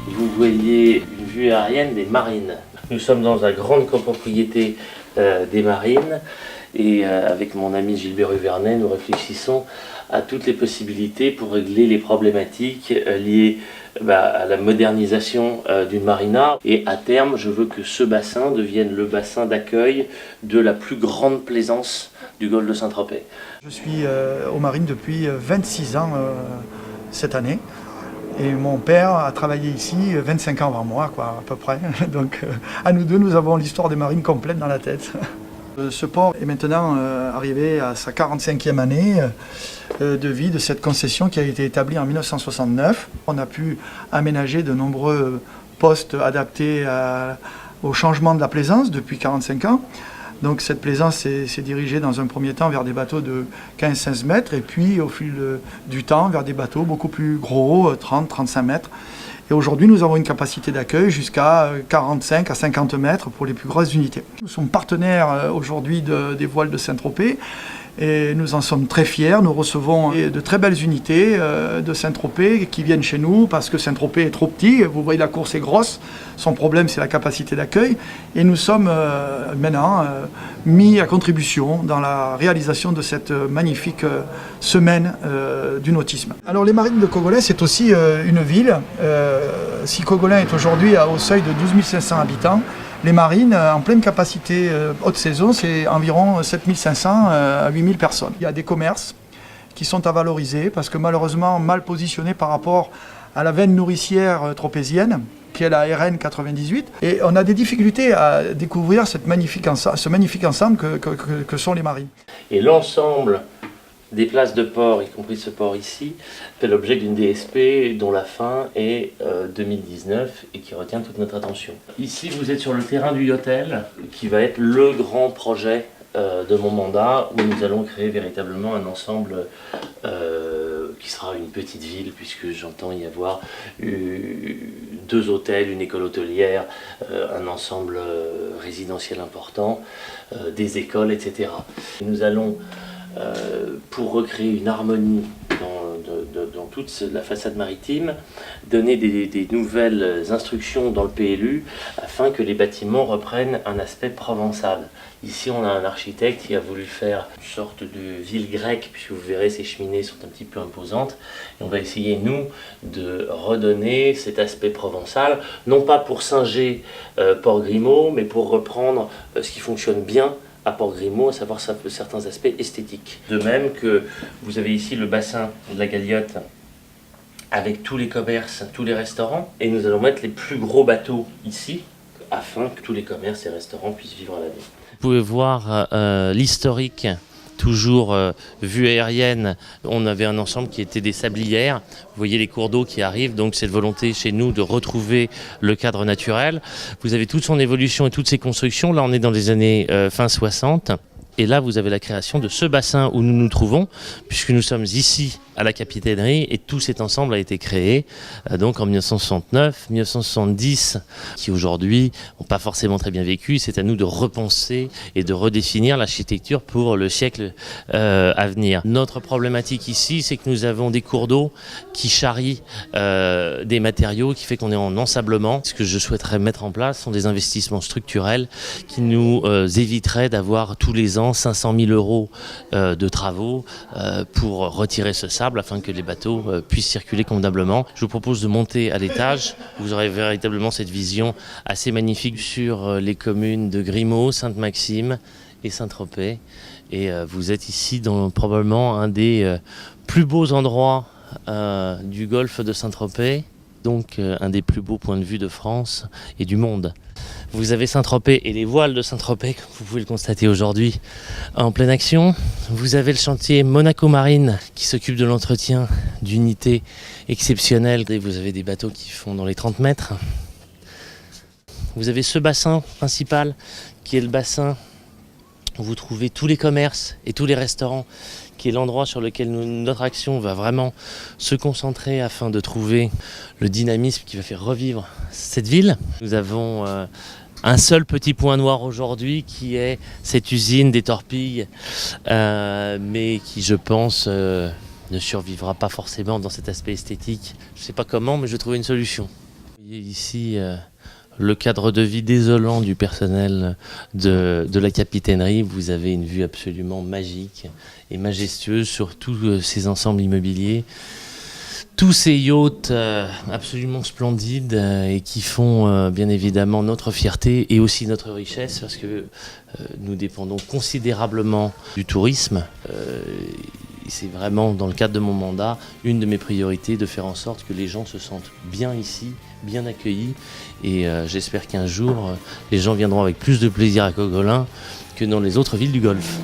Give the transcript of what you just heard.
Vous voyez une vue aérienne des marines. Nous sommes dans la grande copropriété des marines et avec mon ami Gilbert Huvernet, nous réfléchissons à toutes les possibilités pour régler les problématiques liées à la modernisation d'une marina. Et à terme, je veux que ce bassin devienne le bassin d'accueil de la plus grande plaisance du golfe de Saint-Tropez. Je suis aux marines depuis 26 ans cette année. Et mon père a travaillé ici 25 ans avant moi, à peu près. Donc à nous deux, nous avons l'histoire des marines complète dans la tête. Ce port est maintenant arrivé à sa 45e année de vie de cette concession qui a été établie en 1969. On a pu aménager de nombreux postes adaptés au changement de la plaisance depuis 45 ans. Donc cette plaisance s'est dirigée dans un premier temps vers des bateaux de 15-16 mètres et puis au fil du temps vers des bateaux beaucoup plus gros, 30-35 mètres. Et aujourd'hui, nous avons une capacité d'accueil jusqu'à 45 à 50 mètres pour les plus grosses unités. Nous sommes partenaires aujourd'hui des voiles de Saint-Tropez et nous en sommes très fiers. Nous recevons de très belles unités de Saint-Tropez qui viennent chez nous parce que Saint-Tropez est trop petit. Vous voyez, la course est grosse. Son problème, c'est la capacité d'accueil. Et nous sommes maintenant mis à contribution dans la réalisation de cette magnifique semaine du nautisme. Alors, les marines de Cogolin, c'est aussi une ville. Si Cogolin est aujourd'hui au seuil de 12 500 habitants, les marines, en pleine capacité haute saison, c'est environ 7 500 à 8 000 personnes. Il y a des commerces qui sont à valoriser parce que malheureusement mal positionnés par rapport à la veine nourricière tropézienne, qui est la RN 98. Et on a des difficultés à découvrir ce magnifique ensemble que sont les marines. Et l'ensemble des places de port, y compris ce port ici, fait l'objet d'une DSP dont la fin est 2019 et qui retient toute notre attention. Ici, vous êtes sur le terrain du Yotel, qui va être le grand projet de mon mandat, où nous allons créer véritablement un ensemble qui sera une petite ville, puisque j'entends y avoir 2 hôtels, une école hôtelière, un ensemble résidentiel important, des écoles, etc. Et nous allons pour recréer une harmonie dans toute la façade maritime, donner des nouvelles instructions dans le PLU afin que les bâtiments reprennent un aspect provençal. Ici, on a un architecte qui a voulu faire une sorte de ville grecque, puisque vous verrez, ces cheminées sont un petit peu imposantes. Et on va essayer, nous, de redonner cet aspect provençal, non pas pour singer Port-Grimaud, mais pour reprendre ce qui fonctionne bien à Port-Grimaud, à savoir certains aspects esthétiques. De même que vous avez ici le bassin de la Galiote avec tous les commerces, tous les restaurants, et nous allons mettre les plus gros bateaux ici afin que tous les commerces et restaurants puissent vivre à la vie. Vous pouvez voir l'historique, toujours vue aérienne. On avait un ensemble qui était des sablières. Vous voyez les cours d'eau qui arrivent, donc cette volonté chez nous de retrouver le cadre naturel. Vous avez toute son évolution et toutes ses constructions. Là, on est dans les années fin 60. Et là, vous avez la création de ce bassin où nous nous trouvons, puisque nous sommes ici à la capitainerie et tout cet ensemble a été créé donc en 1969, 1970, qui aujourd'hui n'ont pas forcément très bien vécu. C'est à nous de repenser et de redéfinir l'architecture pour le siècle à venir. Notre problématique ici, c'est que nous avons des cours d'eau qui charrient des matériaux, qui fait qu'on est en ensablement. Ce que je souhaiterais mettre en place sont des investissements structurels qui nous éviteraient d'avoir tous les ans 500 000 € de travaux pour retirer ce sable afin que les bateaux puissent circuler convenablement. Je vous propose de monter à l'étage. Vous aurez véritablement cette vision assez magnifique sur les communes de Grimaud, Sainte-Maxime et Saint-Tropez. Et vous êtes ici dans probablement un des plus beaux endroits du golfe de Saint-Tropez, donc un des plus beaux points de vue de France et du monde. Vous avez Saint-Tropez et les voiles de Saint-Tropez, comme vous pouvez le constater aujourd'hui, en pleine action. Vous avez le chantier Monaco Marine qui s'occupe de l'entretien d'unités exceptionnelles. Et vous avez des bateaux qui font dans les 30 mètres. Vous avez ce bassin principal qui est le bassin où vous trouvez tous les commerces et tous les restaurants, qui est l'endroit sur lequel notre action va vraiment se concentrer afin de trouver le dynamisme qui va faire revivre cette ville. Nous avons un seul petit point noir aujourd'hui qui est cette usine des torpilles, mais qui je pense ne survivra pas forcément dans cet aspect esthétique. Je ne sais pas comment, mais je vais trouver une solution. Vous voyez ici le cadre de vie désolant du personnel de la capitainerie. Vous avez une vue absolument magique et majestueuse sur tous ces ensembles immobiliers. Tous ces yachts absolument splendides et qui font bien évidemment notre fierté et aussi notre richesse, parce que nous dépendons considérablement du tourisme. C'est vraiment, dans le cadre de mon mandat, une de mes priorités de faire en sorte que les gens se sentent bien ici, bien accueillis. Et j'espère qu'un jour, les gens viendront avec plus de plaisir à Cogolin que dans les autres villes du Golfe.